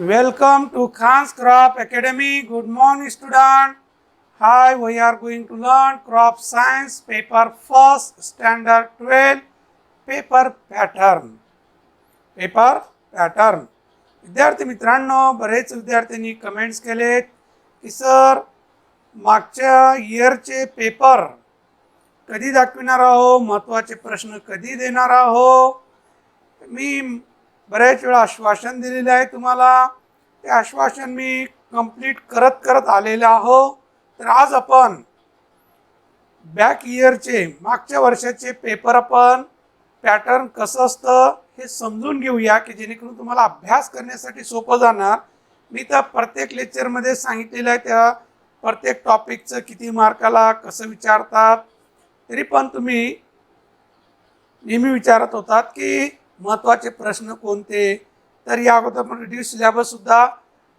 Welcome to Khan's Crop Academy. Good morning, student. Hi, we are going to learn crop science paper first standard 12 paper pattern. Paper pattern. विद्यार्थी मित्रांनो, बरेच विद्यार्थ्यांनी comments केलेत की sir मागच्या इयरचे paper कधी दाखविणार आहो, महत्त्वाचे प्रश्न कधी देणार आहो. मी बरेच वेळा आश्वासन दिलेले आहे तुम्हाला. ते आश्वासन मी कंप्लीट करत आलेले आहो. तर आज आपण बॅक इयरचे मागच्या वर्षाचे पेपर आपण पॅटर्न कसं असतं हे समजून घेऊया की जेणेकरून तुम्हाला अभ्यास करण्यासाठी सोपं जाणार. मी तर प्रत्येक लेक्चरमध्ये सांगितलेलं आहे त्या प्रत्येक टॉपिकचं किती मार्काला कसं विचारतात. तरी पण तुम्ही नेहमी विचारत होतात की महत्त्वाचे प्रश्न कोणते. तर या अगोदर आपण रिड्यूस सिलेबससुद्धा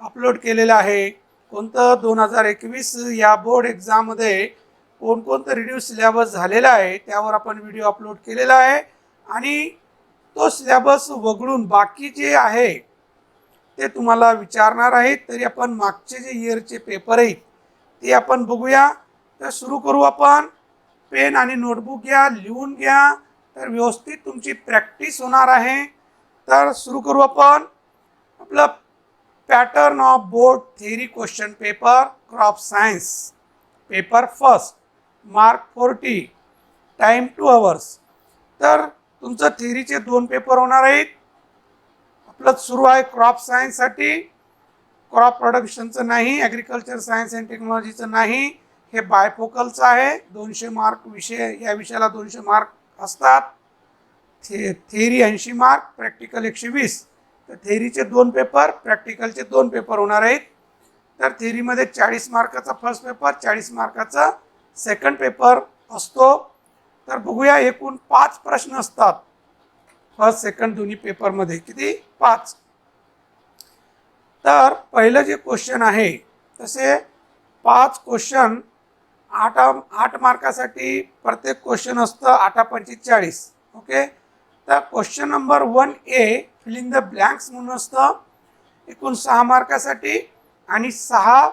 अपलोड केलेला आहे. कोणतं 2021 या बोर्ड एक्झाममध्ये कोणकोणतं रिड्यूस सिलेबस झालेला आहे त्यावर आपण व्हिडिओ अपलोड केलेला आहे. आणि तो सिलेबस वगळून बाकी जे आहे ते तुम्हाला विचारणार आहेत. तरी आपण मागचे जे इयरचे पेपर आहेत ते आपण बघूया. तर सुरू करू आपण. पेन आणि नोटबुक घ्या, लिहून घ्या. तर व्यवस्थित तुमची प्रॅक्टिस होणार आहे. तर सुरू करू आपण. आपलं pattern of board theory question paper crop science paper first mark 40 time 2 hours. तर तुमचं थेरीचे 2 पेपर होणार आहेत. आपलं सुरू आहे क्रॉप सायन्ससाठी. क्रॉप प्रोडक्शनचं नाही, ॲग्रिकल्चर सायन्स अँड टेक्नॉलॉजीचं नाही. हे बायफोकलचं आहे. 200 मार्क विषय, या विषयाला 200 मार्क असतात. Theory 80 mark, practical 120. तर थेरीचे 2 पेपर, प्रॅक्टिकलचे 2 पेपर होणार आहेत. तर थेरीमध्ये 40 मार्काचा फर्स्ट पेपर, 40 मार्काचा सेकंड पेपर असतो. तर बघूया, एकूण 5 प्रश्न असतात फर्स्ट सेकंड दोन्ही पेपरमध्ये. किती? 5. तर पहिलं जे क्वेश्चन आहे तसे 5 क्वेश्चन 8 मार्कासाठी प्रत्येक क्वेश्चन असतं. 8×5 = 40. ओके. तर question number 1A fill in the blanks म्हणून असतं. एकूण 6 मार्कासाठी आणि 6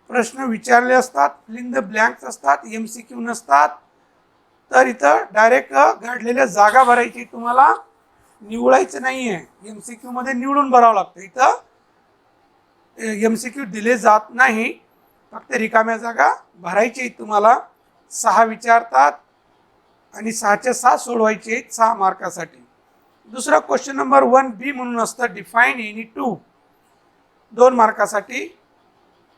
प्रश्न विचारले असतात. फिल इन द ब्लँक्स असतात, MCQ नसतात. तर इथं डायरेक्ट गाडलेल्या जागा भरायची, तुम्हाला निवडायचं नाही आहे. MCQ मध्ये निवडून भरावं लागतं. इथं MCQ दिले जात नाही, फक्त रिकाम्या जागा भरायची. तुम्हाला 6 विचारतात आणि 6च्या 6 सोडवायचे आहेत 6 मार्कासाठी. दुसरा क्वेश्चन नंबर 1B म्हणून असतं डिफाईन एनी 2 2 मार्कासाठी.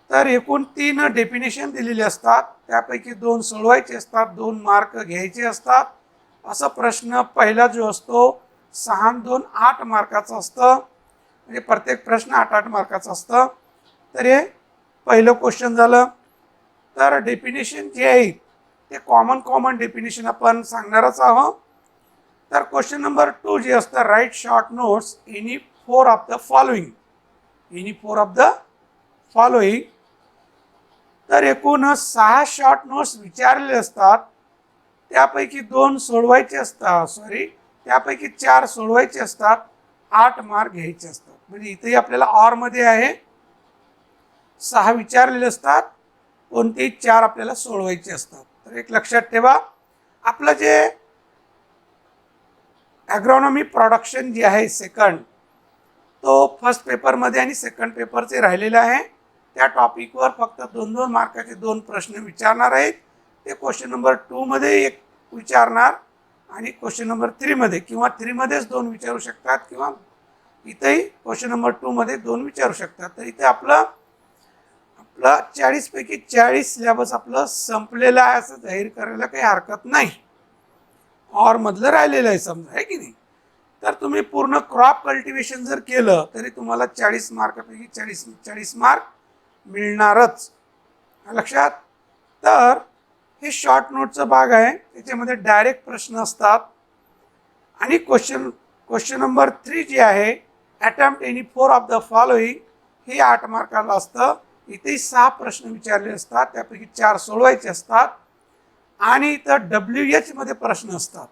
तर एकूण 3 डेफिनेशन दिलेले असतात, त्यापैकी 2 सोडवायचे असतात, 2 मार्क घ्यायचे असतात. असा प्रश्न पहिला जो असतो 6 आणि 2 8 मार्काचा असतं. म्हणजे प्रत्येक प्रश्न 8 मार्काचा असतं. तर हे पहिलं क्वेश्चन झालं. तर डेफिनेशन जे आहेत ते कॉमन डेफिनेशन आपण सांगणारच आहोत. तर क्वेश्चन नंबर 2 जे असतं write short notes any 4 of the following. Any 4 of the following. तर एकूण 6 शॉर्ट नोट्स विचारलेले असतात, त्यापैकी 2 सोडवायचे असतात. त्यापैकी 4 सोडवायचे असतात. 8 मार्क घ्यायचे असतात. म्हणजे इथेही आपल्याला ऑरमध्ये आहे, 6 विचारलेले असतात, कोणतेही 4 आपल्याला सोडवायचे असतात. तर एक लक्षात ठेवा, आपलं जे ॲग्रॉनॉमी प्रोडक्शन जे आहे सेकंड, तो फर्स्ट पेपरमध्ये आणि सेकंड पेपरचे राहिलेलं आहे. त्या टॉपिकवर फक्त 2-2 मार्काचे 2 प्रश्न विचारणार आहेत. ते क्वेश्चन नंबर 2 मध्ये एक विचारणार आणि क्वेश्चन नंबर 3 मध्ये, किंवा 3 मध्येच 2 विचारू शकतात, किंवा इथेही क्वेश्चन नंबर 2 मध्ये 2 विचारू शकतात. तर इथे आपलं 40 पैकी 40 सिलेबस आपलं संपलेलं आहे असं जाहीर करायला काही हरकत नाही. ऑर मधलं राहिलेलं आहे समजा, आहे की नाही. तर तुम्ही पूर्ण क्रॉप कल्टिवेशन जर केलं तरी तुम्हाला 40 मार्कापैकी 40 मार्क मिळणारच, लक्षात. तर हे शॉर्ट नोटचा भाग आहे, त्याच्यामध्ये डायरेक्ट प्रश्न असतात. आणि क्वेश्चन नंबर 3 जे आहे attempt any 4 of the following, हे 8 मार्काला असतं. इथे 6 प्रश्न विचारले असतात, त्यापैकी 4 सोडवायचे असतात. आणि इथं WH मध्ये प्रश्न असतात.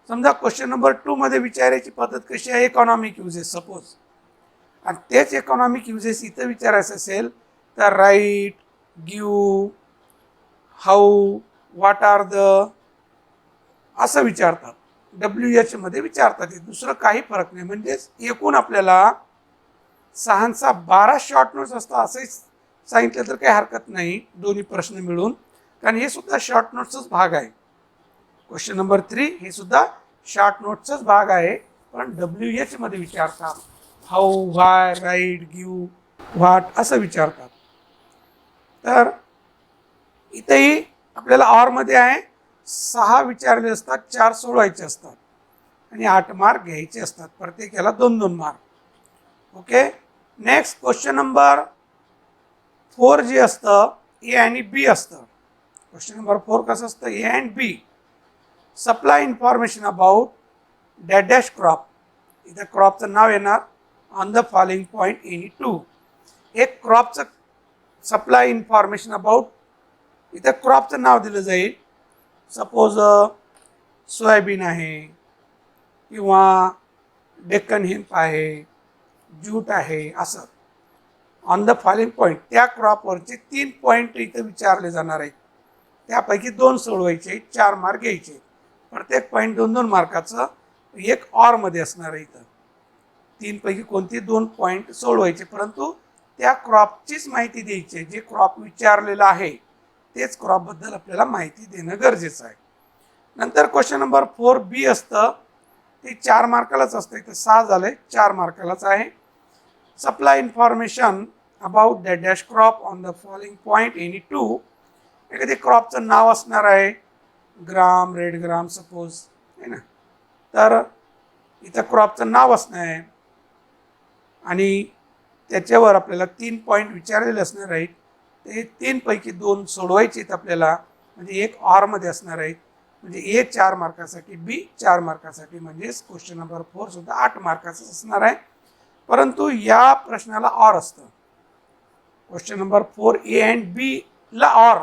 समजा क्वेश्चन नंबर 2 मध्ये विचारायची पद्धत कशी आहे, इकॉनॉमिक युजेस. सपोज आणि तेच इकॉनॉमिक युजेस इथं विचारायचं असेल तर write, give, how, what are the असं विचारतात. WH मध्ये विचारतात. दुसरं काही फरक नाही. म्हणजेच एकूण आपल्याला 6-12 शॉर्ट नोट्स असतात असंही सांगितलं तर काही हरकत नाही दोन्ही प्रश्न मिळून, कारण हे सुद्धा शॉर्ट नोट्सचाच भाग आहे. क्वेश्चन नंबर 3 हे सुद्धा शॉर्ट नोट्सचाच भाग आहे, पण WH मध्ये विचारतात. How, why, write, give, what असं विचारतात. तर इथेही आपल्याला ऑरमध्ये आहे 6 विचारले असतात, 4 सोडवायचे असतात आणि 8 मार्क घ्यायचे असतात. प्रत्येकाला 2-2 mark. Okay. Next question number 4 जे असतं ए आणि बी असतं. क्वेश्चन नंबर 4 कसं असतं? A and B supply information about dash dash crop. इथं क्रॉपचं नाव येणार on the following point any two. एक क्रॉपचं सप्लाय इन्फॉर्मेशन अबाउट, इथं क्रॉपचं नाव दिलं जाईल. सपोज सोयाबीन आहे किंवा डेक्कन हिम्प आहे, ज्यूट आहे, असं ऑन द फॉलोइंग पॉईंट त्या क्रॉपवरचे 3 पॉईंट इथं विचारले जाणार आहेत. त्यापैकी 2 सोडवायचे, 4 मार्क घ्यायचे. प्रत्येक पॉईंट 2-2 मार्काचं. एक ऑरमध्ये असणार आहे. इथं 3 पैकी कोणते 2 पॉईंट सोडवायचे, परंतु त्या क्रॉपचीच माहिती द्यायची. जे क्रॉप विचारलेलं आहे तेच क्रॉपबद्दल आपल्याला माहिती देणं गरजेचं आहे. नंतर क्वेश्चन नंबर 4B असतं, ते 4 मार्कालाच असतं. इथं 6 झाले, 4 मार्कालाच आहे. Supply information about dash dash crop on the following point any to. एखादी क्रॉपचं नाव असणार आहे, ग्राम, रेड ग्राम सपोज आहे ना, तर इथं क्रॉपचं नाव असणार आहे आणि त्याच्यावर आपल्याला 3 पॉईंट विचारलेले असणार आहेत. ते 3 पैकी 2 सोडवायचे आहेत आपल्याला. म्हणजे एक ऑरमध्ये असणार आहेत. म्हणजे ए 4 मार्कासाठी, बी 4 मार्कासाठी. म्हणजेच क्वेश्चन नंबर 4 सुद्धा 8 मार्काचं असणार आहे, परंतु या प्रश्नाला ऑर असतं. Question number 4 A and B ला or.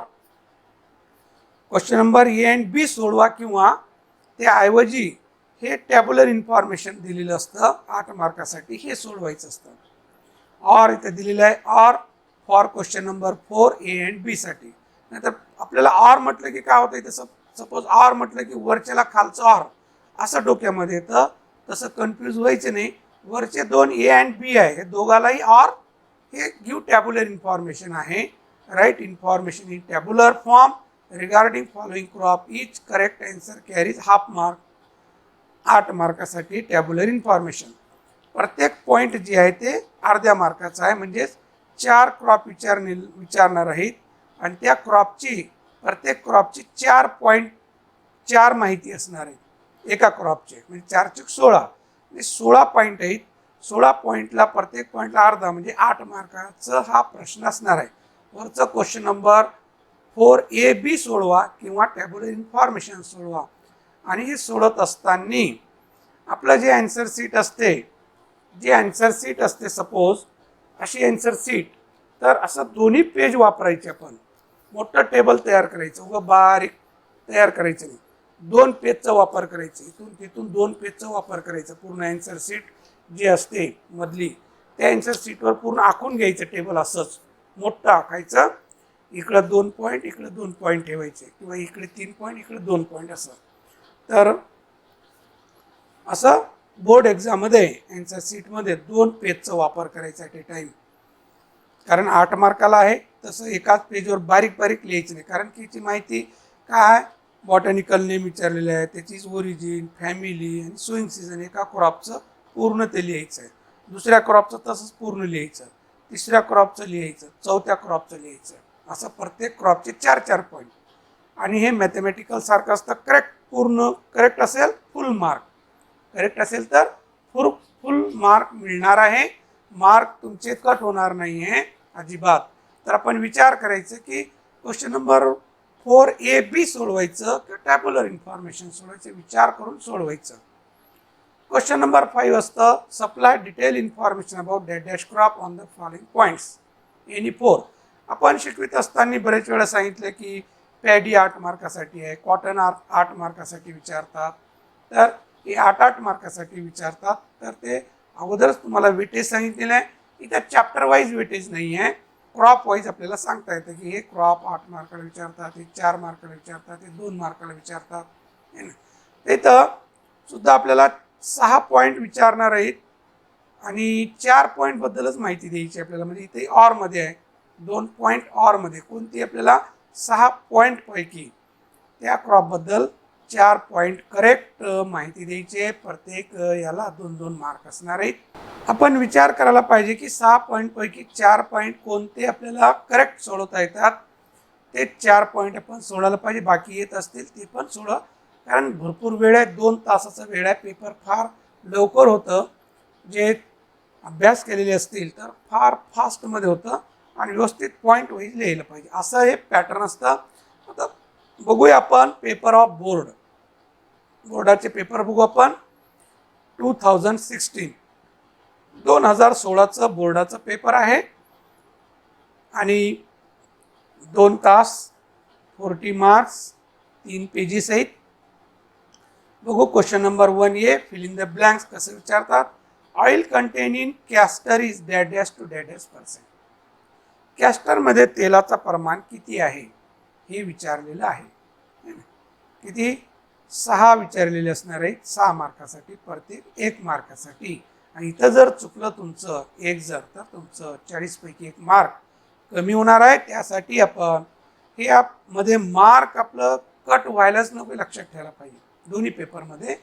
Question number A and B सोडवा किंवा त्याऐवजी हे टॅब्युलर इन्फॉर्मेशन दिलेलं असतं 8 मार्कासाठी, हे सोडवायचं असतं. ऑर इथं दिलेलं आहे, or for question number 4 A and B साठी. नाहीतर आपल्याला ऑर म्हटलं की काय होतं, इथं सपोज ऑर म्हटलं की वरच्याला खालचं ऑर असं डोक्यामध्ये येतं. तसं कन्फ्यूज व्हायचं नाही. वरचे 2 ए अँड बी आहे, हे दोघालाही ऑर हे गिव्ह टॅब्युलर इन्फॉर्मेशन आहे. Write information in tabular form regarding following crop. Each correct answer carries half mark. 8 मार्कासाठी टॅब्युलर इन्फॉर्मेशन. प्रत्येक पॉईंट जे आहे ते अर्ध्या मार्काचा आहे. म्हणजेच 4 क्रॉप विचारणार आहेत आणि त्या क्रॉपची, प्रत्येक क्रॉपची 4 माहिती असणार आहे एका क्रॉपचे. म्हणजे 4×16 म्हणजे 16 पॉईंट आहेत. 16 पॉईंटला प्रत्येक पॉईंटला अर्धा, म्हणजे 8 मार्काचा हा प्रश्न असणार आहे. वरचं क्वेश्चन नंबर 4AB सोडवा किंवा टॅब्युलर इन्फॉर्मेशन सोडवा. आणि हे सोडत असताना आपलं जे आन्सर सीट असते, सपोज अशी आन्सर सीट, तर असं दोन्ही पेज वापरायचे. आपण मोठं टेबल तयार करायचं, उगं बारीक तयार करायचं नाही. 2 पेजचा वापर करायचा. तिथून 2 पेजचा वापर करायचा. पूर्ण आन्सर सीट जी असते मधली, त्या आन्सर सीटवर पूर्ण आखून घ्यायचं टेबल. असंच मोठं आखायचं. इकडं 2 पॉईंट, इकडे 2 पॉईंट ठेवायचे, किंवा इकडे 3 पॉईंट, इकडे 2 पॉईंट असं. तर असं बोर्ड एक्झाममध्ये आन्सर सीटमध्ये 2 पेजचा वापर करायचा ॲट ए टाईम. कारण 8 मार्काला आहे. तसं एकाच पेजवर बारीक बारीक लिहायचं नाही, कारण की याची माहिती काय, बॉटॅनिकल नेम विचारलेलं आहे, त्याची ओरिजिन, फॅमिली आणि सोईंग सीझन. एका क्रॉपचं पूर्ण ते लिहायचं आहे. दुसऱ्या क्रॉपचं तसंच पूर्ण लिहायचं. तिसऱ्या क्रॉपचं लिहायचं. चौथ्या क्रॉपचं लिहायचं. असं प्रत्येक क्रॉपचे 4 पॉईंट. आणि हे मॅथमॅटिकल सारखं असतं. पूर्ण करेक्ट असेल फुल मार्क, करेक्ट असेल तर फुल मार्क मिळणार आहे. मार्क तुमचे कट होणार नाही आहे अजिबात. तर आपण विचार करायचं की क्वेश्चन नंबर 4AB सोडवायचं की टॅब्युलर इन्फॉर्मेशन सोडवायचं, विचार करून सोडवायचं. क्वेश्चन नंबर 5 असतं, supply detail information about dash dash crop on the following points any 4. आपण शिकवित असताना बरेच वेळा सांगितलं की पॅडी 8 मार्कासाठी आहे, कॉटन 8 मार्कासाठी विचारतात. तर हे 8 मार्कासाठी विचारतात. तर ते अगोदरच तुम्हाला वेटेज सांगितलेलं आहे. इथं चॅप्टर वाईज वेटेज नाही आहे, क्रॉप वाईज आपल्याला सांगता येतं की हे क्रॉप 8 मार्काला विचारतात, हे 4 मार्काला विचारतात, हे 2 मार्काला विचारतात. इथं सुद्धा आपल्याला 6 पॉईंट विचारणार आहेत आणि 4 पॉईंट बद्दलच माहिती द्यायची आपल्याला. म्हणजे इथे ऑर मध्ये आहे 2 पॉईंट ऑर मध्ये कोणती आपल्याला 6 पॉईंट पैकी त्या क्रॉप बद्दल 4 पॉईंट करेक्ट माहिती द्यायची आहे. प्रत्येक याला 2-2 मार्क असणार आहेत. आपण विचार करायला पाहिजे की 6 पॉईंट पैकी 4 पॉईंट कोणते आपल्याला करेक्ट सोडवता येतात, ते 4 पॉईंट आपण सोडवायला पाहिजे. बाकी येत असतील ते पण सोडवा, कारण भरपूर वेळ आहे, 2 तासाचा वेळ आहे. पेपर फार लवकर होतं. जे अभ्यास केलेले असतील तर फार फास्टमध्ये होतं आणि व्यवस्थित पॉईंट वाईज लिहायला पाहिजे, असं हे पॅटर्न असतं. आता बघूया आपण पेपर ऑफ बोर्ड. बोर्डाचे पेपर बघू आपण. 2016चं बोर्डाचं पेपर आहे आणि 2 तास 40 मार्क्स 3 पेजेस आहेत. बघू question number 1A, fill in the blanks कसं विचारतात. Oil containing castor is dash dash to dash dash %. कॅस्टरमध्ये तेलाचा प्रमाण किती आहे हे विचारलेलं आहे. किती 6 विचारलेले असणार आहेत, 6 मार्कासाठी, प्रत्येक 1 मार्कासाठी. आणि इथं जर चुकलं तुमचं 1 जर, तर तुमचं 40 पैकी 1 मार्क कमी होणार आहे. त्यासाठी आपण हे मध्ये मार्क आपलं कट व्हायलाच नको, लक्षात ठेवायला पाहिजे दोन्ही पेपरमध्ये.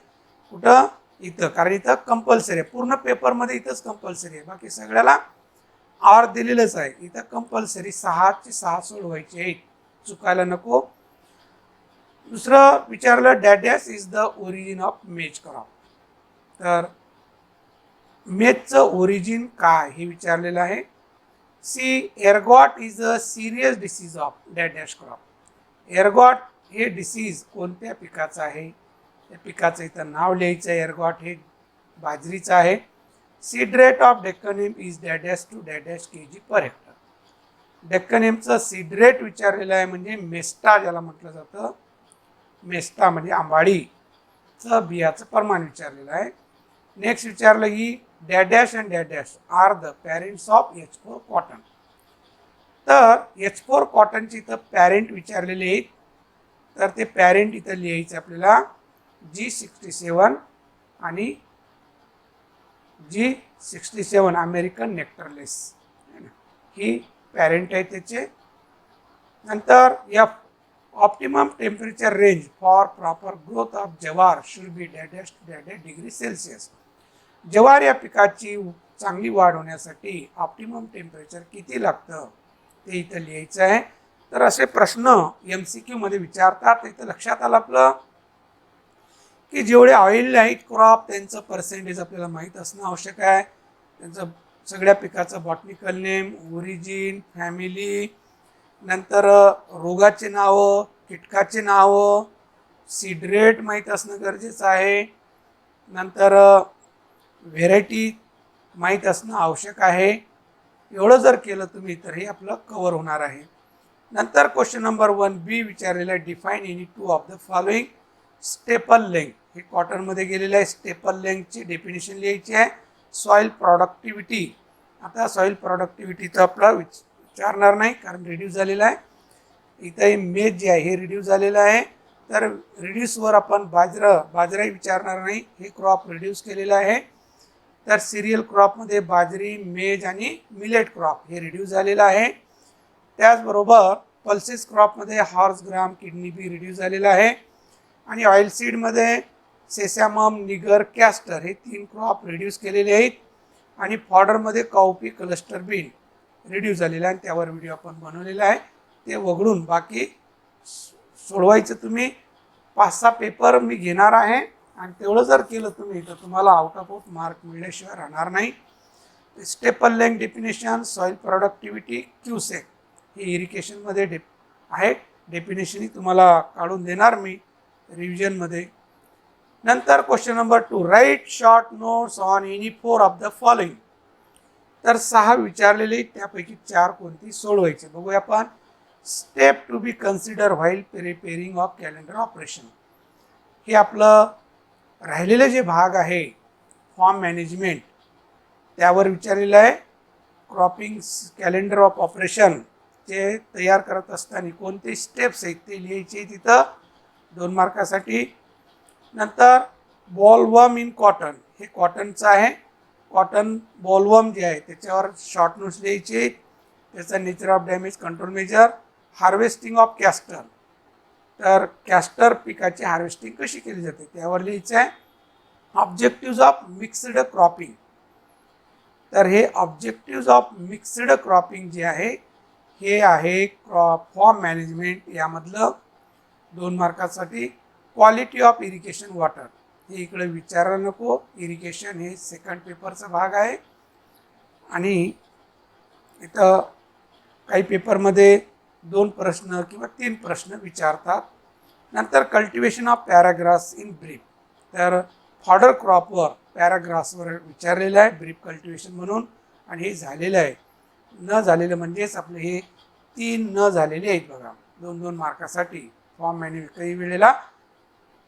कुठं इथं, कारण इथं कंपल्सरी आहे पूर्ण पेपरमध्ये, इथंच कंपल्सरी आहे, बाकी सगळ्याला आर दिलेलंच आहे. इथं कंपल्सरी 6चे 6 सोडवायचे आहेत, चुकायला नको. दुसरं विचारलं dash dash is the origin of maize crop. तर मेजचं ओरिजिन काय हे विचारलेलं आहे. C ergot is a serious disease of dash dash crop. Ergot हे डिसीज कोणत्या पिकाचं आहे, त्या पिकाचं इथं नाव लिहायचं आहे. एअरगॉट हे बाजरीचं आहे. Seed rate of Deccan is dash dash to dash dash kg/ha. Deccan seed rate विचारलेलं आहे, म्हणजे मेस्टा ज्याला म्हटलं जातं. मेस्टा म्हणजे आंबाडीचं बियाचं प्रमाण विचारलेलं आहे. नेक्स्ट विचारलं ही dash dash and dash dash are the parents of H4 cotton. तर H4 कॉटनची इथं पॅरेंट विचारलेले आहेत. तर ते पॅरेंट इथं लिहायचं आपल्याला G67 आणि G67 अमेरिकन नेक्टरलेस ही पॅरेंट आहे त्याचे. नंतर F optimum temperature range for proper growth of jowar should be dash dash dash dash degree Celsius. Jowar या पिकाची चांगली वाढ होण्यासाठी ऑप्टिमम टेम्परेचर किती लागतं ते इथं लिहायचं आहे. तर असे प्रश्न MCQ मध्ये विचारतात. इथं लक्षात आलं आपलं की जेवढे ऑइल आहेत क्रॉप त्यांचं पर्सेंटेज आपल्याला माहीत असणं आवश्यक आहे. त्यांचं सगळ्या पिकाचं बॉटनिकल नेम, ओरिजिन, फॅमिली, नंतर रोगाचे नावं, कीटकाचे नावं, सीड रेट माहीत असणं गरजेचं आहे. नंतर व्हेरायटी माहीत असणं आवश्यक आहे. एवढं जर केलं तुम्ही तर हे आपलं कव्हर होणार आहे. नंतर क्वेश्चन नंबर 1B विचारलेला आहे. Define any 2 of the following staple length. हे कॉटनमध्ये गेलेलं आहे. स्टेपल लेंथची डेफिनेशन लिहायची आहे. Soil productivity. आता सॉईल प्रॉडक्टिव्हिटीचं आपलं विचारणार नाही कारण रिड्यूस झालेलं आहे. इथं मेज जे आहे हे रिड्यूस झालेलं आहे. तर रिड्यूसवर आपण बाजराही विचारणार नाही, हे क्रॉप रिड्यूस केलेलं आहे. तर सिरियल क्रॉपमध्ये बाजरी, मेज आणि मिलेट क्रॉप हे रिड्यूस झालेलं आहे. त्याचबरोबर पल्सेस क्रॉपमध्ये horse gram, kidney bean reduce झालेलं आहे. आणि ऑइल सीडमध्ये सेसॅमम, निगर, कॅस्टर हे 3 क्रॉप रिड्यूस केलेले आहेत. आणि फॉडरमध्ये काउपी, क्लस्टर बीन रिड्यूस झालेला आहे. त्यावर व्हिडिओ आपण बनवलेला आहे, ते वगळून बाकी सोडवायचं. तुम्ही 5-6 पेपर मी घेणार आहे आणि तेवढं जर केलं तुम्ही तर तुम्हाला आउट ऑफ मार्क मिळल्याशिवाय राहणार नाही. Staple length definition, soil productivity, cusec हे इरिगेशनमध्ये आहे. डेफिनेशनही तुम्हाला काढून देणार मी रिव्हिजनमध्ये. नंतर question number 2, write short notes on any 4 of the following. तर 6 विचारलेले, त्यापैकी 4 कोणती सोडवायचे बघूया आपण. Step to be consider while preparing of calendar operation. हे आपलं राहिलेले जे भाग आहे फॉर्म मॅनेजमेंट त्यावर विचारलेलं आहे. क्रॉपिंग कॅलेंडर ऑफ ऑपरेशन जे तयार करत असताना कोणते स्टेप्स आहेत ते लिहायचे तिथं 2 मार्कासाठी. नंतर बॉलवर्म इन कॉटन, हे कॉटनचं आहे. कॉटन बॉलवर्म जे आहे त्याच्यावर शॉर्ट नोट्स लिहायचे. त्याचा nature of damage control measure. Harvesting of castor, तर कॅस्टर पिकाची हार्वेस्टिंग कशी केली जाते त्यावर लिहायचं आहे. ऑब्जेक्टिव्ज ऑफ मिक्स्ड क्रॉपिंग, तर हे ऑब्जेक्टिव्ज ऑफ मिक्स्ड क्रॉपिंग जे आहे हे आहे क्रॉप फॉर्म मॅनेजमेंट यामधलं 2 मार्कासाठी. क्वालिटी ऑफ इरिगेशन वॉटर, हे इकडे विचारायला नको, इरिगेशन हे सेकंड पेपरचा भाग आहे. आणि इथं काही पेपरमध्ये 2 प्रश्न किंवा 3 प्रश्न विचारतात. नंतर कल्टिवेशन ऑफ पॅराग्रास इन ब्रीफ, तर फॉडर क्रॉपवर पॅराग्रासवर विचारलेलं आहे ब्रीफ कल्टिवेशन म्हणून, आणि हे झालेलं आहे. न झालेलं म्हणजेच आपले हे 3 न झालेले आहेत बघा 2-2 मार्कासाठी. फॉर्म मॅन्युअल काही वेळेला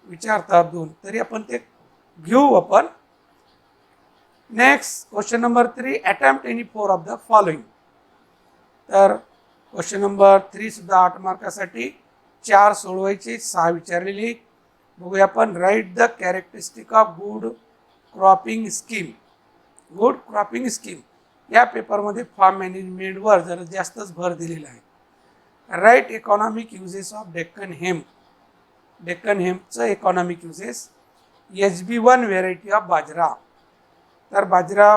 विचारतात 2, तरी आपण ते घेऊ आपण. Next question number 3, attempt any 4 of the following, तर क्वेश्चन नंबर 3 सुद्धा 8 मार्कासाठी. 4 सोडवायचे, 6 विचारलेले. बघूया आपण. Write the characteristic of good cropping scheme. Good cropping scheme या पेपरमध्ये फार्म मॅनेजमेंटवर जरा जास्तच भर दिलेला आहे. Write economic uses of Deccan hemp, Deccan हेम्पचं economic uses. HB1 variety of bajra, तर बाजरा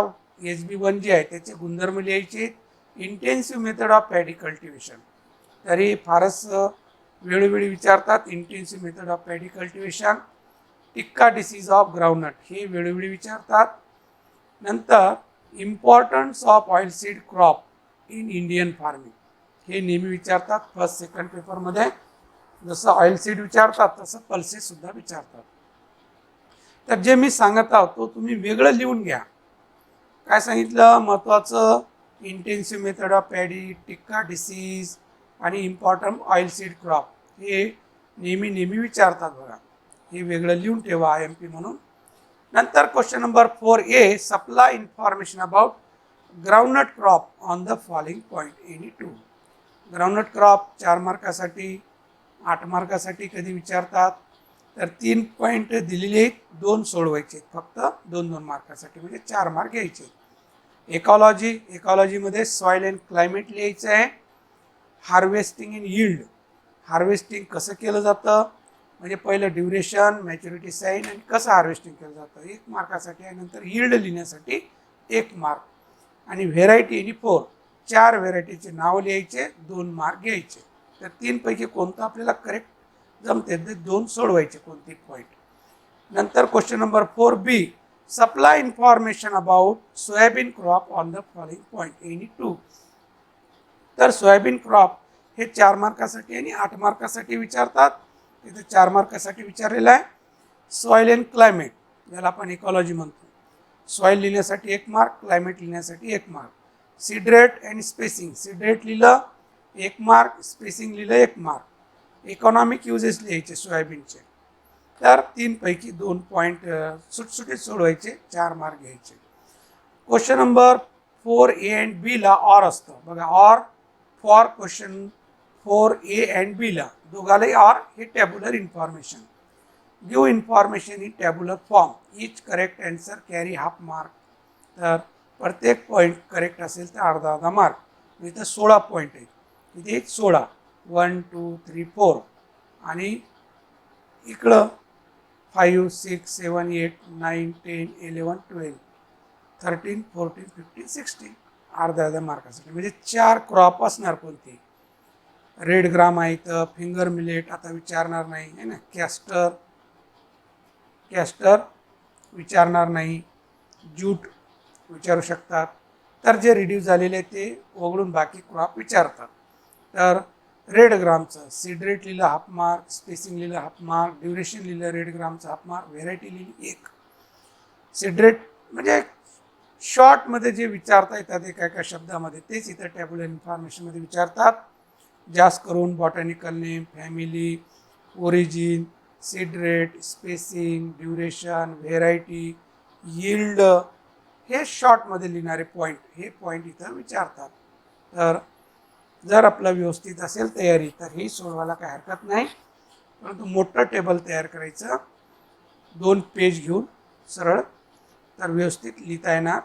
HB1 जे आहे त्याचे गुणधर्म लिहायचे. Intensive method of paddy cultivation, तर हे फारच वेळोवेळी विचारतात. Intensive method of paddy cultivation. Tikka disease of groundnut, हे वेळोवेळी विचारतात. नंतर importance of ऑइलसीड crop in Indian farming, हे नेहमी विचारतात फर्स्ट सेकंड पेपरमध्ये. जसं ऑइलसीड विचारतात तसं पल्सेस सुद्धा विचारतात. तर जे मी सांगत आहोत तो तुम्ही वेगळं लिहून घ्या. काय सांगितलं महत्त्वाचं, intensive method of paddy, tikka disease आणि इम्पॉर्टंट ऑइलसीड क्रॉप, हे नेहमी विचारतात बघा. हे वेगळं लिहून ठेवा IMP म्हणून. नंतर question number 4A, supply information about groundnut crop on the following point any 2. Groundnut crop 4 मार्कासाठी. 8 मार्कासाठी कधी विचारतात, तर 3 पॉईंट दिलेले आहेत, 2 सोडवायचे फक्त 2-2 मार्कासाठी, म्हणजे 4 मार्क घ्यायचे. इकॉलॉजी, इकॉलॉजीमध्ये सॉईल अँड क्लायमेट लिहायचं आहे. हार्वेस्टिंग इन यील्ड, हार्वेस्टिंग कसं केलं जातं, म्हणजे पहिलं ड्युरेशन, मॅच्युरिटी साईन आणि कसं हार्वेस्टिंग केलं जातं 1 मार्कासाठी आहे. नंतर यील्ड लिहिण्यासाठी 1 मार्क. आणि व्हेरायटी एनी 4, 4 व्हेरायटीचे नाव लिहायचे, 2 मार्क घ्यायचे. तर 3 पैकी कोणतं आपल्याला करेक्ट जमते ते 2 सोडवायचे कोणते पॉईंट. नंतर question number 4B, supply information about soybean crop on the following point any 2. तर सोयाबीन क्रॉप हे 4 मार्कासाठी आणि 8 मार्कासाठी विचारतात. इथे 4 मार्कासाठी विचारलेलं आहे. सॉईल अँड क्लायमेट, ज्याला आपण इकॉलॉजी म्हणतो. सॉईल लिहिण्यासाठी 1 मार्क, क्लायमेट लिहिण्यासाठी 1 mark. Seed rate and spacing, seed rate लिहिलं 1 मार्क, स्पेसिंग लिहिलं 1 मार्क. इकॉनॉमिक युजेस लिहायचे सोयाबीनचे, तर 3 पैकी 2 पॉईंट सुटसुटीत सोडवायचे, 4 मार्क घ्यायचे. Question number 4A and B ला ऑर असतं बघा. Or for question 4A and B ला दोघालाही ऑर, हे tabular information. Give information in tabular form, each correct answer carry half mark. तर प्रत्येक पॉईंट करेक्ट असेल तर अर्धा मार्क. इथं 16 पॉईंट आहेत, इथे 16, 1 2 3 4, आणि इकडं 5 6 7 8 9 10 11 12 13 14 15 16, अर्धा मार्कासाठी. म्हणजे 4 क्रॉप असणार कोणते. रेड ग्राम आहे तर फिंगर मिलेट आता विचारणार नाही आहे ना. कॅस्टर विचारणार नाही. ज्यूट विचारू शकतात. तर जे रिड्यूस झालेले आहे ते वगळून बाकी क्रॉप विचारतात. तर रेड ग्रामचं सीड रेट लिहिलं हाफ मार्क, स्पेसिंग लिहिलं हाफ मार्क, ड्युरेशन लिहिलं रेड ग्रामचं हाफ मार्क, व्हेरायटी लिहिली 1. सीड रेट म्हणजे शॉर्टमध्ये जे विचारता येतात एका शब्दामध्ये तेच इथं टॅब्युलर इन्फॉर्मेशनमध्ये विचारतात. जास्त करून botanical name, family, origin, seed rate, spacing, duration, variety, yield हे शॉर्टमध्ये लिहिणारे पॉईंट, हे पॉईंट इथं विचारतात. तर जर आपलं व्यवस्थित असेल तयारी तर ही सोडवायला काही हरकत नाही, परंतु मोठं टेबल तयार करायचं 2 पेज घेऊन सरळ, तर व्यवस्थित लिहिता येणार.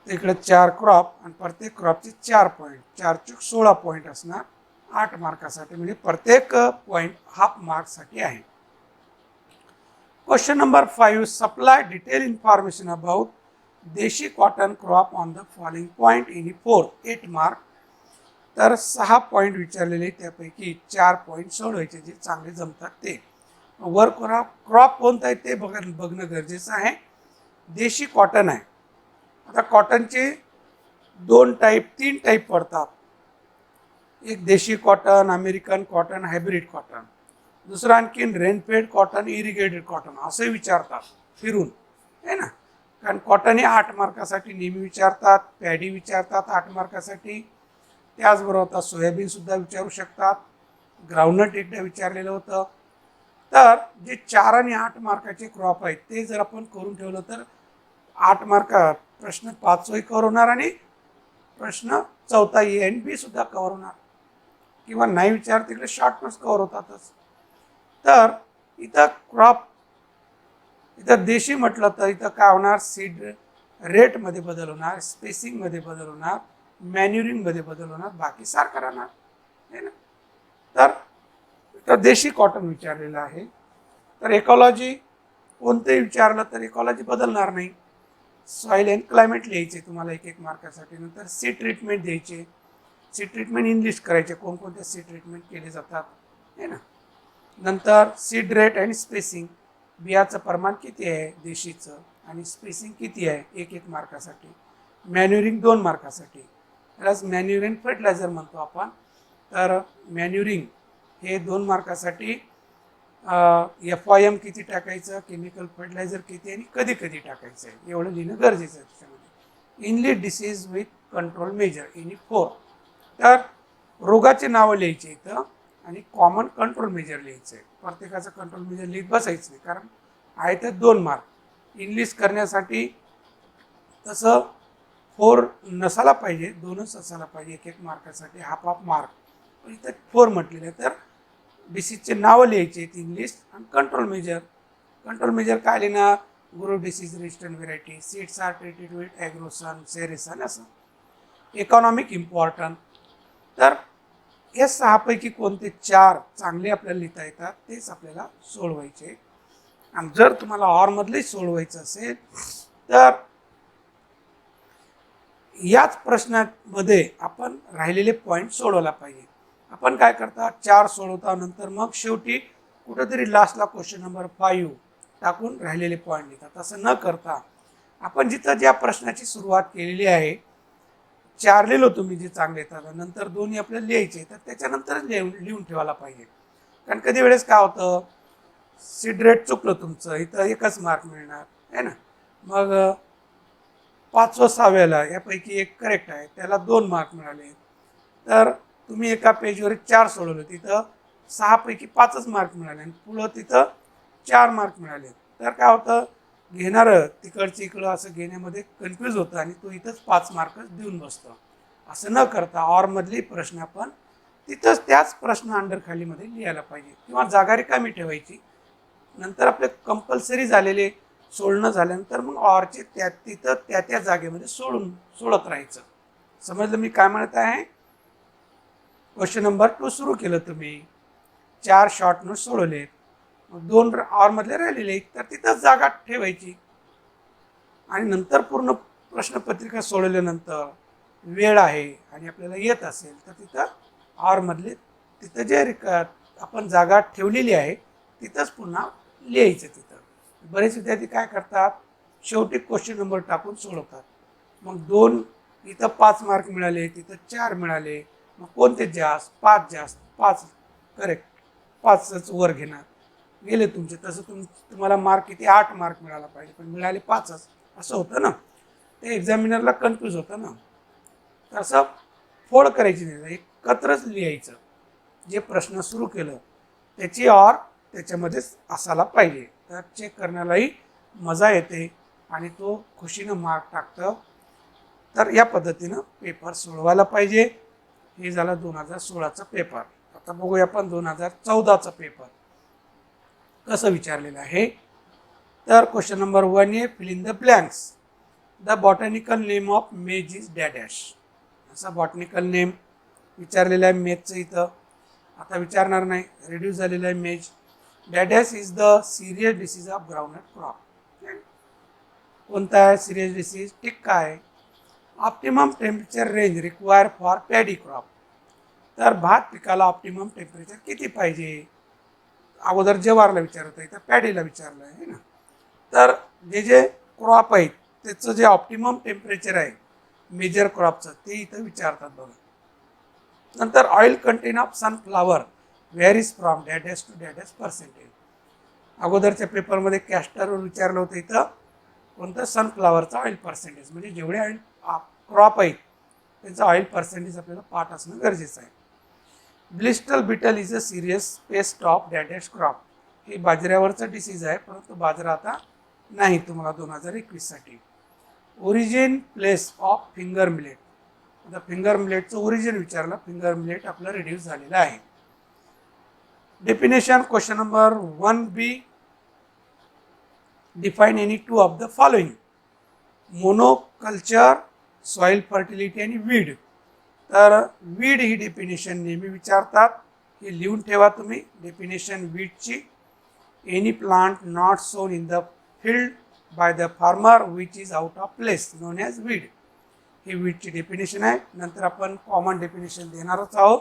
इकडे 4 क्रॉप आणि प्रत्येक क्रॉपचे 4 पॉईंट, 4 चूक 16 पॉईंट असणार 8 मार्कासाठी, म्हणजे प्रत्येक पॉईंट हाफ मार्कसाठी आहे. Question number 5, supply detail information about desi cotton crop on the following point in 8 mark. तर 6 पॉईंट विचारलेले, त्यापैकी 4 पॉईंट सोडवायचे जे चांगले जमतात ते. वर क्रॉप कोणता आहे ते बघणं गरजेचं आहे. देशी कॉटन आहे. आता कॉटनचे 3 टाईप पडतात. एक देशी cotton, American cotton, hybrid cotton. दुसरं आणखीन रेनफेड कॉटन, इरिगेटेड कॉटन असे विचारतात फिरून, आहे ना. कारण कॉटन हे 8 मार्कासाठी नेहमी विचारतात, पॅडी विचारतात 8 मार्कासाठी. त्याचबरोबर आता सोयाबीनसुद्धा विचारू शकतात, ग्राउंडनट एकदा विचारलेलं होतं. तर जे 4 आणि 8 मार्काचे क्रॉप आहेत ते जर आपण करून ठेवलं तर 8 मार्क प्रश्न 5ही कव्हर होणार आणि प्रश्न 4था ए आणि बी सुद्धा कव्हर होणार, किंवा नाही विचार तिकडे शॉर्ट नोट्स कव्हर होतातच. तर इथं क्रॉप, इथं देशी म्हटलं तर इथं काय होणार, सीड रेटमध्ये बदल होणार, स्पेसिंगमध्ये बदल होणार, मॅन्युरिंगमध्ये बदल होणार, बाकी सारखं राहणार आहे ना. तर इथं देशी कॉटन विचारलेलं आहे. तर इकॉलॉजी कोणतेही विचारलं तर इकॉलॉजी बदलणार नाही. सॉईल अँड क्लायमेट लिहायचे तुम्हाला 1 मार्कासाठी. नंतर सीड ट्रीटमेंट द्यायचे, सीड ट्रीटमेंट इंग्लिश करायचे, कोणकोणते सीड ट्रीटमेंट केले जातात आहे ना. नंतर सीड रेट आणि स्पेसिंग, बियाचं प्रमाण किती आहे देशीचं आणि स्पेसिंग किती आहे 1 मार्कासाठी. मॅन्युरिंग 2 मार्कासाठी. प्लस मॅन्युरिंग फर्टिलायझर म्हणतो आपण. तर मॅन्युरिंग हे 2 मार्कासाठी. FYM किती टाकायचं, केमिकल फर्टिलायझर किती आणि कधी कधी टाकायचं आहे एवढं लिहिणं गरजेचं आहे त्याच्यामध्ये. English disease with control measure in 4. तर रोगाचे नावं लिहायचे इथं आणि कॉमन कंट्रोल मेजर लिहायचं आहे. प्रत्येकाचं कंट्रोल मेजर लिहित बसायचं नाही, कारण आहे तर 2 मार्क. इंग्लिश करण्यासाठी तसं 4 नसायला पाहिजे, 2च असायला पाहिजे 1 मार्कासाठी, हाफ मार्क. पण इथं 4 म्हटलेलं आहे. तर डिसीजचे नावं लिहायचे आहेत इंग्लिश आणि कंट्रोल मेजर. कंट्रोल मेजर काय लिहिणार, grow disease resistant variety, seeds are treated with Agrosan, Ceresan असं. Economic important. तर हे 6 पैकी कोणते 4 चांगले आपल्याला लिहिता येतात तेच आपल्याला सोडवायचे. आणि जर तुम्हाला ऑरमधले सोडवायचं असेल तर याच प्रश्नामध्ये आपण राहिलेले पॉईंट सोडवला पाहिजे. आपण काय करता, 4 सोडवता, नंतर मग शेवटी कुठेतरी लास्टला क्वेश्चन नंबर 5 टाकून राहिलेले पॉईंट लिहितात. तसं न करता आपण जिथं ज्या प्रश्नाची सुरुवात केलेली आहे, 4 लिहिलो तुम्ही जे चांगले येतात, नंतर 2 आपल्याला लिहायचे, तर त्याच्यानंतरच लिहून ठेवायला पाहिजे. कारण कधी वेळेस काय होतं, सीड रेट चुकलं तुमचं, इथं 1च मार्क मिळणार आहे ना. मग 5व्या 6व्याला यापैकी 1 करेक्ट आहे, त्याला 2 मार्क मिळाले. तर तुम्ही एका पेजवर 4 सोडवले, तिथं 6 पैकी 5च मार्क मिळाले आणि पुढं तिथं 4 मार्क मिळाले. तर काय होतं, घेणारं तिकडचं इकडं असं घेण्यामध्ये कन्फ्यूज होतं आणि तो इथंच 5 मार्कच देऊन बसतो. असं न करता ऑरमधले प्रश्न आपण तिथंच त्याच प्रश्न अंडरखालीमध्ये लिहायला पाहिजे, किंवा जागा रिकामी ठेवायची. नंतर आपले कंपल्सरी झालेले सोडणं झाल्यानंतर मग ऑरचे तिथं त्या जागेमध्ये सोडत राहायचं. समजलं मी काय म्हणत आहे. क्वेश्चन नंबर 2 सुरू केलं तुम्ही, 4 शॉर्ट नोट्स सोडवले, 2 ऑरमधले राहिलेले, तर तिथंच जागा ठेवायची. आणि नंतर पूर्ण प्रश्नपत्रिका सोडवल्यानंतर वेळ आहे आणि आपल्याला येत असेल तर तिथं ऑरमधले तिथं जे आपण जागा ठेवलेली आहे तिथंच पुन्हा लिहायचं. तिथं बरेच विद्यार्थी काय करतात, शेवटी क्वेश्चन नंबर टाकून सोडवतात. मग 2 इथं 5 मार्क मिळाले, तिथं 4 मिळाले, मग कोणते जास्त, 5 जास्त, 5 करेक्ट, 5च वर घेणार गेले तुमचे. तसं तुम्हाला मार्क किती, 8 मार्क मिळाला पाहिजे, पण मिळाले 5च, असं होतं ना. ते एक्झामिनरला कन्फ्यूज होतं ना. तसं फोड करायची नाही, एकत्रच लिहायचं. जे प्रश्न सुरू केलं त्याची ऑर त्याच्यामध्येच असायला पाहिजे, तर चेक करण्यालाही मजा येते आणि तो खुशीनं मार्क टाकतं. तर या पद्धतीनं पेपर सोडवायला पाहिजे. हे झालं 2016चा पेपर. आता बघूया आपण 2014चा पेपर कसं विचारलेलं आहे. तर question number 1 fill in the blanks. The botanical name of maize is dash dash. असा बॉटॅनिकल नेम विचारलेला आहे मेजचं इथं. आता विचारणार नाही, रिड्यूस झालेला आहे maize. Dash dash is the serious disease of groundnut crop. कोणता आहे सिरियस डिसीज? टिक्का आहे. Optimum temperature range require for paddy crop. तर भात पिकाला ऑप्टिमम टेम्परेचर किती पाहिजे? अगोदर जवारला विचारत आहे, तर पॅडीला विचारलं आहे ना. तर जे जे क्रॉप आहेत त्याचं जे ऑप्टिमम टेम्परेचर आहे मेजर क्रॉपचं ते इथं विचारतात बघा. नंतर oil content of sunflower varies from dash dash to dash dash percentage. अगोदरच्या पेपरमध्ये कॅस्टरवर विचारलं होतं, इथं कोणतं सनफ्लावरचा ऑइल पर्सेंटेज, म्हणजे जेवढे ऑइल क्रॉप आहेत त्याचं ऑइल पर्सेंटेज आपल्याला पाठ असणं गरजेचं आहे. Blister beetle is a serious pest of dash dash crop. हे बाजऱ्यावरचं डिसीज आहे, परंतु बाजरा आता नाही तुम्हाला 2021साठी. Origin place of finger millet. आता फिंगर मिलेटचं ओरिजिन विचारलं. फिंगर मिलेट आपलं रिड्यूस झालेलं आहे. Definition question number 1B. Define any two of the following. Monoculture, soil fertility आणि वीड. तर वीड ही डेफिनेशन नेहमी विचारतात, हे लिहून ठेवा तुम्ही डेफिनेशन वीडची. एनी प्लांट नॉट सोन in the field by the farmer which is out of place known as weed. ही वीडची डेफिनेशन आहे. नंतर आपण कॉमन डेफिनेशन देणारच आहोत.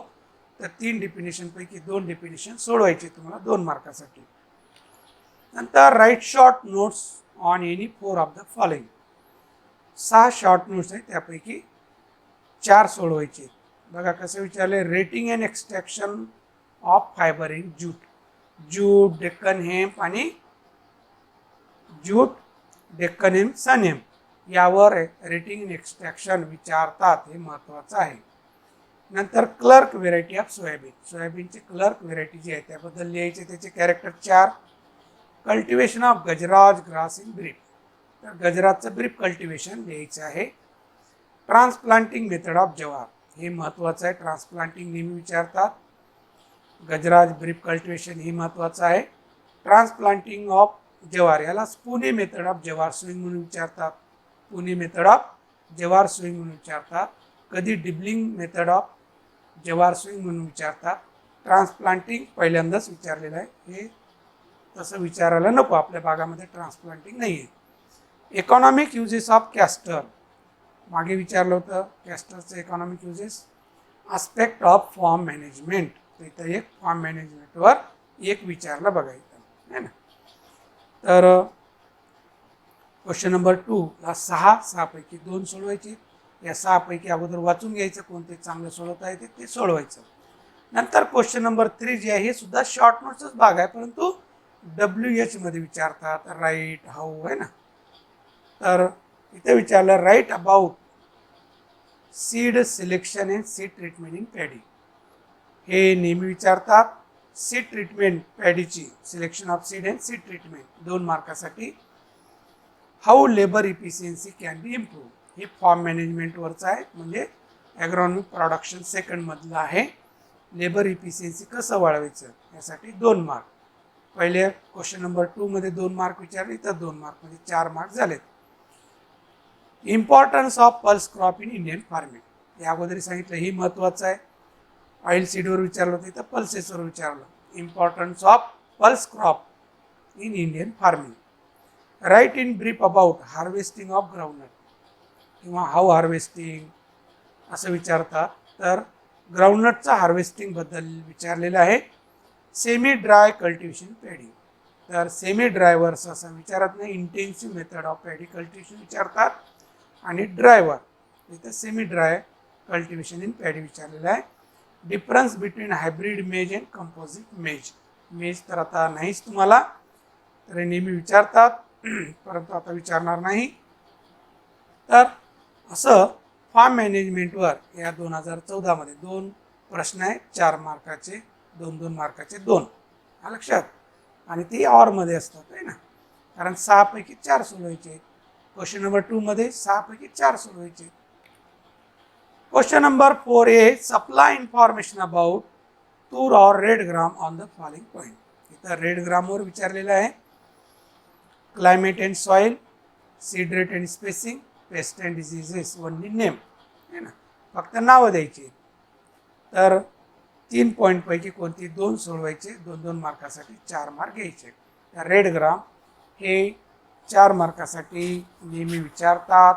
तर 3 डेफिनेशनपैकी 2 डेफिनेशन सोडवायचे तुम्हाला 2 मार्कासाठी. नंतर write short notes on any 4 of the following. 6 short notes आहेत, त्यापैकी 4 सोडवायचे. बघा कसं विचारले. Retting and extraction of fibre in jute. Jute, Deccan hemp आणि jute, Deccan hemp, sunn hemp यावर रेटिंग अँड एक्सट्रॅक्शन विचारतात, हे महत्त्वाचं आहे. नंतर क्लर्क व्हेरायटी ऑफ सोयाबीन. सोयाबीनचे क्लर्क व्हेरायटी जी आहे त्याबद्दल लिहायचे, त्याचे character 4. Cultivation of Gajraj grass in brief. तर गजराजचं ब्रीफ कल्टिवेशन लिहायचं आहे. ट्रान्सप्लांटिंग मेथड ऑफ जवार. हे महत्त्वाचं आहे, ट्रान्सप्लांटिंग नेहमी विचारतात. गजराज ब्रीफ कल्टिवेशन हे महत्त्वाचं आहे. ट्रान्सप्लांटिंग ऑफ जवार याला पुणे मेथड ऑफ जवार स्विंग म्हणून विचारतात. पुणे मेथड ऑफ जवार स्विंग म्हणून विचारतात. कधी डिबलिंग मेथड ऑफ जवार स्विंग म्हणून विचारतात. ट्रान्सप्लांटिंग पहिल्यांदाच विचारलेलं आहे, हे तसं विचारायला नको, आपल्या भागामध्ये ट्रान्सप्लांटिंग नाही आहे. इकॉनॉमिक युजेस ऑफ कॅस्टर मागे विचारलं होतं, कॅस्टरचं economic uses. Aspect of farm management. तर इथं एक फार्म मॅनेजमेंटवर एक विचारलं बघा इथं, है ना. तर क्वेश्चन नंबर 2 ला 6 पैकी 2 सोडवायचे. या 6 पैकी अगोदर वाचून घ्यायचं, कोणते चांगलं सोडवता येते ते सोडवायचं. नंतर क्वेश्चन नंबर 3 जे आहे हे सुद्धा शॉर्ट नोट्सच भाग आहे, परंतु WH मध्ये विचारतात. राईट हाऊ, आहे ना. तर इथे विचारलं write about seed selection and seed treatment in paddy. हे नेहमी विचारतात. सीड ट्रीटमेंट पॅडीची, selection of seed and seed treatment 2 मार्कासाठी. How labour efficiency can be improve. हे फॉर्म मॅनेजमेंटवरचं आहे, म्हणजे ॲग्रॉनॉमिक प्रोडक्शन सेकंडमधलं आहे. लेबर इफिशियन्सी कसं वाढवायचं यासाठी 2 मार्क. पहिले क्वेश्चन नंबर 2 मध्ये 2 मार्क विचारले, तर 2 मार्क म्हणजे 4 मार्क झालेत. Importance of pulse crop in Indian farming. या अगोदर सांगितलं, हे महत्त्वाचं आहे. ऑइल सीडवर विचारलं होतं, तर पल्सेसवर विचारलं. Importance of pulse crop in Indian farming. Write in brief about harvesting of groundnut किंवा हाऊ हार्वेस्टिंग असं विचारतात. तर ग्राउंडनटचा हार्वेस्टिंगबद्दल विचारलेलं आहे. Semi dry cultivation paddy. तर सेमी ड्रायवर्स असं विचारत नाही, intensive method of paddy cultivation विचारतात. आणि ड्रायवर इथं semi dry cultivation in paddy विचारलेलं आहे. Difference between hybrid maize and composite maize. Maize तर आता नाहीच तुम्हाला, तर नेहमी विचारतात, परंतु आता विचारणार नाही. तर असं फार्म मॅनेजमेंटवर या 2014 मध्ये 2 प्रश्न आहेत, 4 मार्काचे, 2-2 मार्काचे 2. लक्षात. आणि ती ऑरमध्ये असतात, आहे ना, कारण 6 पैकी 4 सोडवायचे. क्वेश्चन नंबर 2 मध्ये 6 पैकी 4 सोडवायचे. Question number 4A, supply information about तूर और red gram on the following point. इथं रेड ग्रामवर विचारलेलं आहे. Climate and soil, seed rate and spacing, paste and diseases, only name आहे ना, फक्त नावं द्यायची. तर 3 पॉईंटपैकी कोणती 2 सोडवायचे, 2-2 मार्कासाठी 4 मार्क घ्यायचे. तर रेड ग्राम हे 4 मार्कासाठी नेहमी विचारतात.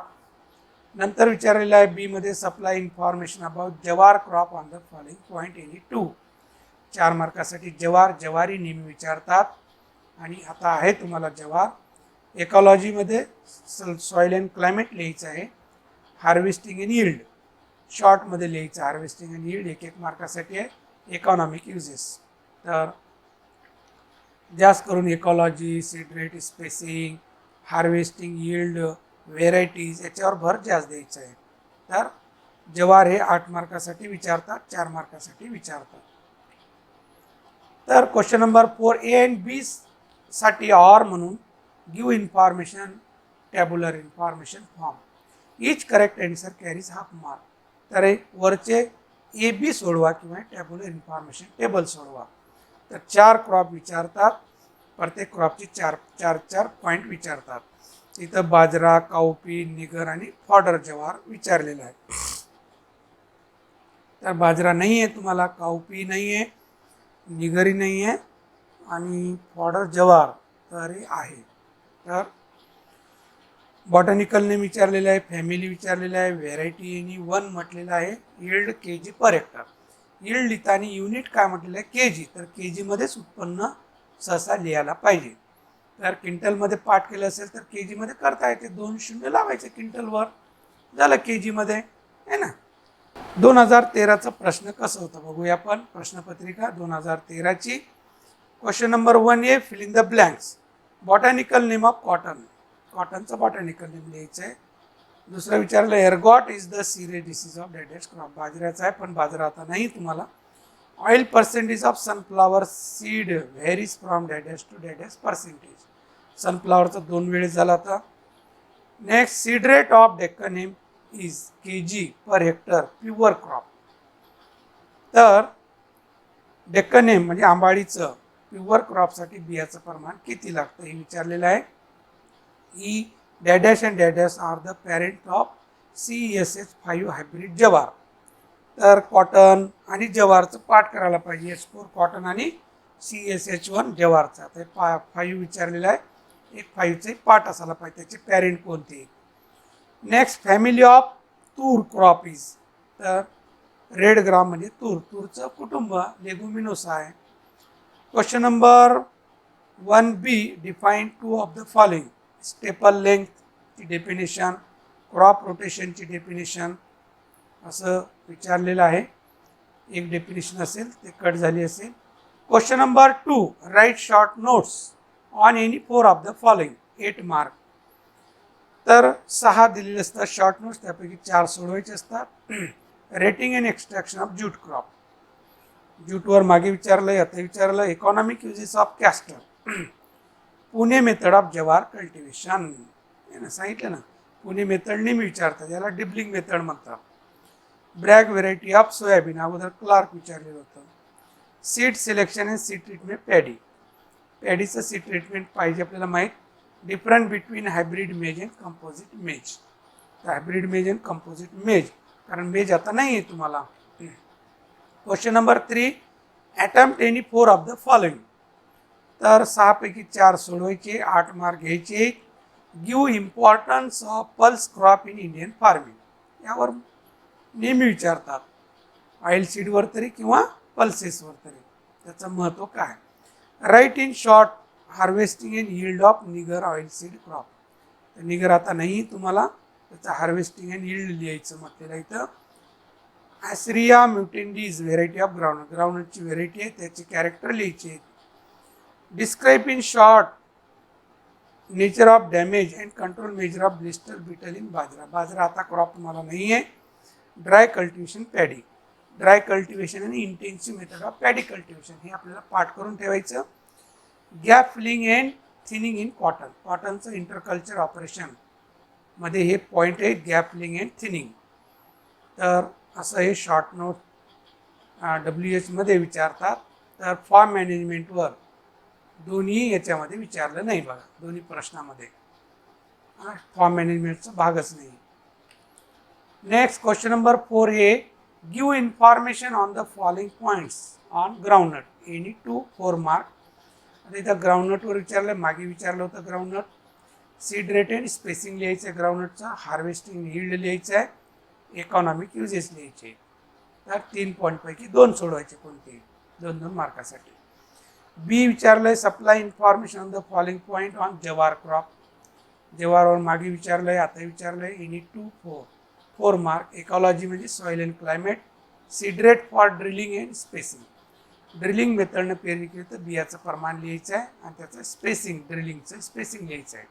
नंतर विचारलेलं आहे बी मध्ये, सप्लाय इन्फॉर्मेशन अबाउट जवार crop on the following point any 2. 4 मार्कासाठी ज्वारी नेहमी विचारतात. आणि आता आहे तुम्हाला जवार. इकॉलॉजीमध्ये सॉइल अँड क्लायमेट लिहायचं आहे. हार्वेस्टिंग अँड यील्ड शॉर्टमध्ये लिहायचं. हार्वेस्टिंग अँड यील्ड 1-1 मार्कासाठी आहे. इकॉनॉमिक युजेस तर जास्त करून ecology, seed rate, spacing, harvesting, yield, varieties याच्यावर भर जास्त द्यायचा आहे. तर जवार हे 8 मार्कासाठी विचारतात, 4 मार्कासाठी विचारतात. तर question number 4A and B साठी ऑर म्हणून give information tabular information form. Each correct answer carries half mark. तर वरचे AB सोडवा किंवा टॅब्युलर इन्फॉर्मेशन टेबल सोडवा. तर 4 क्रॉप विचारतात. प्रत्येक क्रॉपचे 4 पॉईंट विचारतात. इथं बाजरा, काउपी, निगर आणि फॉडर जवार विचारलेला आहे. तर बाजरा नाही आहे तुम्हाला, काउपी नाही आहे, निगरी नाही आहे आणि फॉडर जवार तर आहे. तर बॉटॅनिकल नेम विचारलेलं आहे, फॅमिली विचारलेलं आहे, व्हेरायटी आणि 1 म्हटलेलं आहे, yield kg per hectare. Yield लिहिताना युनिट काय म्हटलेलं आहे, kg. तर kg मध्येच उत्पन्न सहसा लिहायला पाहिजे. तर क्विंटलमध्ये पाठ केलं असेल तर kg मध्ये करता येते. 2 शून्य लावायचे क्विंटलवर, झालं kg मध्ये आहे ना. 2013चा प्रश्न कसं होतं बघूया आपण. प्रश्नपत्रिका 2013ची. Question number 1A, fill in the blanks. Botanical name of cotton. कॉटनचं बॉटॅनिकल नेम लिहायचं आहे. दुसरं विचारलं, ergot is the serious disease of dash dash crop. बाजऱ्याचा आहे पण बाजरा आता नाही तुम्हाला. Oil percentage of sunflower seed varies from dash dash to dash dash percentage. सनफ्लावरचा 2 वेळेस झाला आता. Next, seed rate of Deccan name is kg per hectare pure crop. तर डेक्कन नेम म्हणजे आंबाडीचं प्युअर क्रॉपसाठी बियाचं प्रमाण किती लागतं हे विचारलेलं आहे. ई डॅडॅश अँड डॅडॅश are the parent of CESH5 hybrid jowar. तर कॉटन आणि जवारचं पाठ करायला पाहिजे. S4 कॉटन आणि CSH1 जवारचा. तर 5 विचारलेलं आहे. एक 5चे पाठ असायला पाहिजे. त्याचे पॅरेंट कोणते. Next, family of toor crop is. तर रेड ग्राम म्हणजे तूरचं कुटुंब लेगुमिनोसा आहे. Question number 1B, define 2 of the following. Staple लेंथची डेफिनेशन, क्रॉप रोटेशनची डेफिनेशन असं विचारलेलं आहे. एक डेफिनेशन असेल ते कट झाली असेल. Question number 2, write short notes on any 4 of the following. 8 mark. तर 6 दिलेले असतात शॉर्ट नोट्स, त्यापैकी 4 सोडवायचे असतात. Retting and extraction of jute crop. ज्यूटवर मागे विचारलं, आता विचारलं. Economic uses of castor. Pune method of jowar cultivation हे ना सांगितलं ना. पुणे मेथड नेहमी विचारतात, याला डिबलिंग मेथड म्हणतात. ब्रॅग व्हेरायटी ऑफ सोयाबीन अगोदर क्लार्क विचारलेलं होतं. Seed selection and seed treatment paddy. पॅडीचं सीड ट्रीटमेंट पाहिजे आपल्याला माहीत. Different between hybrid maize and composite maize. तर हायब्रिड मेज अँड कंपोजिट मेज, कारण मेज आता नाही आहे तुम्हाला. Question number 3, attempt any 4 of the following. तर 6 पैकी 4 सोडवायचे, 8 मार्क घ्यायचे. Give importance of pulse crop in Indian farming. यावर नेहमी विचारतात. ऑइल सीडवर तरी किंवा पल्सेसवर तरी त्याचं महत्त्व काय. Write in short harvesting and yield of niger oil seed crop. तर निगर आता नाही तुम्हाला, त्याचं हार्वेस्टिंग अँड यील्ड लिहायचं म्हटलेलं इथं. ॲसिरिया म्युटेंडीज व्हेरायटी ऑफ ग्राउंड. ग्राउंडची व्हेरायटी आहे, त्याचे कॅरेक्टर लिहायचे. Describe in short nature of damage and control measure of blister beetle in bajra. बाजरा आता क्रॉप तुम्हाला नाही आहे. Dry cultivation paddy. Dry cultivation आणि intensive method of paddy cultivation हे आपल्याला पाठ करून ठेवायचं. Gap filling and thinning in cotton. कॉटनचं इंटरकल्चर ऑपरेशन मध्ये हे पॉईंट आहे गॅप फिलिंग अँड थिनिंग. तर असं हे शॉर्ट नोट WH मध्ये विचारतात. तर फॉर्म मॅनेजमेंटवर दोन्ही याच्यामध्ये विचारलं नाही बघा, दोन्ही प्रश्नामध्ये फॉर्म मॅनेजमेंटचा भागच नाही. नेक्स्ट क्वेश्चन नंबर 4 हे give information on the following points on groundnut, any 2-4 mark. आता इथं ग्राउंडनटवर विचारलं, मागे विचारलं होतं groundnut. Seed rate and spacing लिहायचं आहे ग्राउंडनटचा, हार्वेस्टिंग यील्ड लिहायचं आहे, इकॉनॉमिक युजेस लिहायचे. तर 3 पॉईंटपैकी 2 सोडवायचे, कोणते 2-2 मार्कासाठी. बी विचारलंय supply information on the following point on jowar crop. जवारवर मागे विचारलंय, आता विचारलंय, एनी 2-4 मार्क. इकॉलॉजी म्हणजे soil and climate. Seed rate for drilling and spacing, drilling मेथडनं पेरणी केली तर बियाचं प्रमाण लिहायचं आहे आणि त्याचं स्पेसिंग, ड्रिलिंगचं स्पेसिंग लिहायचं आहे.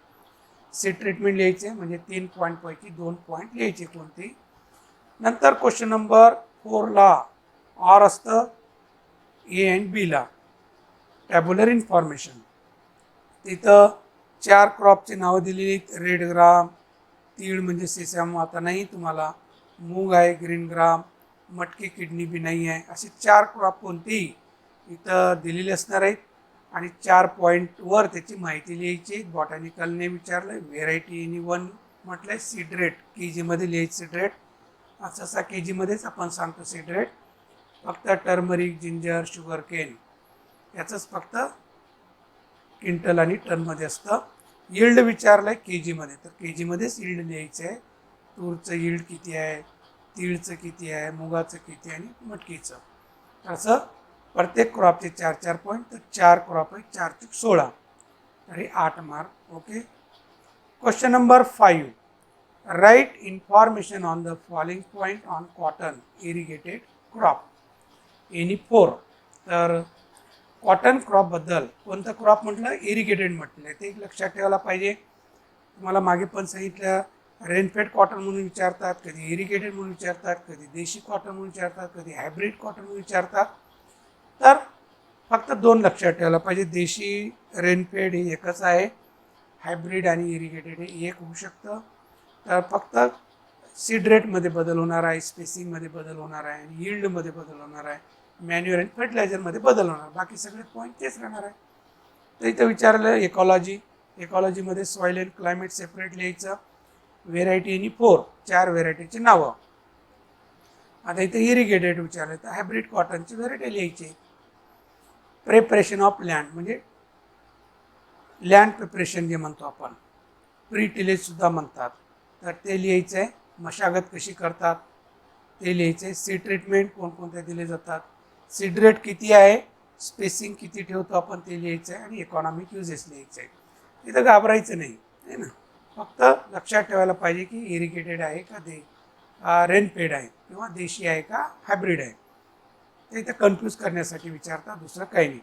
सीड ट्रीटमेंट लिहायचे आहे, म्हणजे 3 पॉईंटपैकी 2 पॉईंट लिहायचे कोणते. नंतर क्वेश्चन नंबर 4ला ऑर असतं ए अँड बीला टॅब्युलर इन्फॉर्मेशन. तिथं 4 क्रॉपचे नावं दिलेली आहेत. रेड ग्राम, तीळ म्हणजे सेसॅम आता नाही तुम्हाला, मूग आहे, ग्रीन ग्राम, मटकी किडनी बी नाही आहे. असे 4 क्रॉप कोणतेही इथं दिलेले असणार आहेत आणि 4 पॉईंटवर त्याची माहिती लिहायची. बॉटॅनिकलने विचारलं, व्हेरायटी एनी 1 म्हटलंय. सीड रेट KG मध्ये लिहायचं. सीड रेट असा KG मध्येच आपण सांगतो सीड रेट. फक्त टर्मरिक, जिंजर, शुगर केन याचंच फक्त क्विंटल आणि टनमध्ये असतं. यील्ड विचारलंय KG मध्ये, तर KG मध्येच यील्ड लिहायचं आहे. तूरचं यील्ड किती आहे, तीळचं किती आहे, मुगाचं किती आहे आणि मटकीचं. असं प्रत्येक क्रॉपचे 4-4 पॉईंट. तर 4 क्रॉप आहे, 4-16, तर हे 8 mark. Okay. Question number 5 write information on the following point on cotton irrigated crop, any 4. तर कॉटन क्रॉपबद्दल कोणतं क्रॉप म्हटलं, इरिगेटेड म्हटलं आहे, ते एक लक्षात ठेवायला पाहिजे. तुम्हाला मागे पण सांगितलं, रेनफेड कॉटन म्हणून विचारतात, कधी इरिगेटेड म्हणून विचारतात, कधी देशी कॉटन म्हणून विचारतात, कधी हायब्रिड कॉटन म्हणून विचारतात. तर फक्त 2 लक्षात ठेवायला पाहिजे. देशी रेनफेड हे एकच आहे, हायब्रिड आणि इरिगेटेड हे एक होऊ शकतं. तर फक्त सीड रेटमध्ये बदल होणार आहे, स्पेसिंगमध्ये बदल होणार आहे आणि यील्डमध्ये बदल होणार आहे, मॅन्युअल आणि फर्टिलायझरमध्ये बदल होणार, बाकी सगळे पॉईंट तेच राहणार आहे. तर इथं विचारलं इकॉलॉजी. इकॉलॉजीमध्ये सॉइल अँड क्लायमेट सेपरेट लिहायचं. व्हेरायटी आणि 4 व्हेरायटीची नावं. आता इथे इरिगेटेड विचारलं तर हायब्रिड कॉटनची व्हेरायटी लिहायची. प्रिपरेशन ऑफ लँड म्हणजे लँड प्रिपरेशन जे म्हणतो आपण, प्री टिलेजसुद्धा म्हणतात, तर ते लिहायचं आहे. मशागत कशी करतात ते लिहायचं आहे. सीड ट्रीटमेंट कोणकोणत्या दिले जातात, सीड रेट किती आहे, स्पेसिंग किती ठेवतो आपण ते लिहायचं आहे आणि इकॉनॉमिक युजेस लिहायचं आहे. तिथं घाबरायचं नाही आहे ना, फक्त लक्षात ठेवायला पाहिजे की इरिगेटेड आहे का रेनफेड आहे किंवा देशी आहे का हायब्रिड आहे. ते इथं कन्फ्यूज करण्यासाठी विचारतात, दुसरं काही नाही.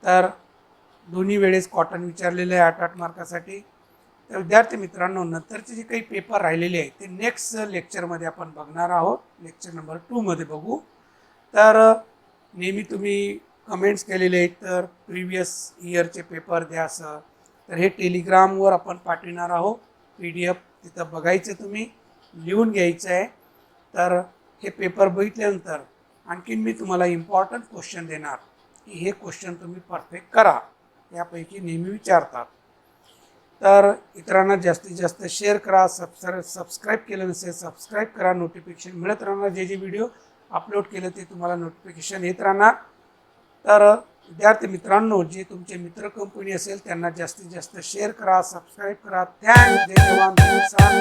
तर दोन्ही वेळेस कॉटन विचारलेलं आहे 8-8 मार्कासाठी. तर विद्यार्थी मित्रांनो, नंतरचे जे काही पेपर राहिलेले आहेत ते नेक्स्ट लेक्चरमध्ये आपण बघणार आहोत. लेक्चर नंबर 2मध्ये बघू. तर नेहमी तुम्ही कमेंट्स केलेले आहेत तर प्रिव्हियस इयरचे पेपर द्या सर, तर हे टेलिग्रामवर आपण पाठविणार आहोत. PDF तिथं बघायचं, तुम्ही लिहून घ्यायचं आहे. तर हे पेपर बघितल्यानंतर आणखीन मी तुम्हाला इम्पॉर्टंट क्वेश्चन देणार की हे क्वेश्चन तुम्ही परफेक्ट करा, यापैकी नेहमी विचारतात. तर इतरांना जास्तीत जास्त शेअर करा. सबस्क्राईब केलं नसेल सबस्क्राईब करा. नोटिफिकेशन मिळत राहणार, जे जे व्हिडिओ अपलोड केलं ते तुम्हाला नोटिफिकेशन येत राहणार. तर विद्यार्थी मित्रांनो, जे तुमचे मित्र कंपनी असेल त्यांना जास्तीत जास्त शेअर करा, सबस्क्राईब करा. थँक्स. जय जवान जय किसान.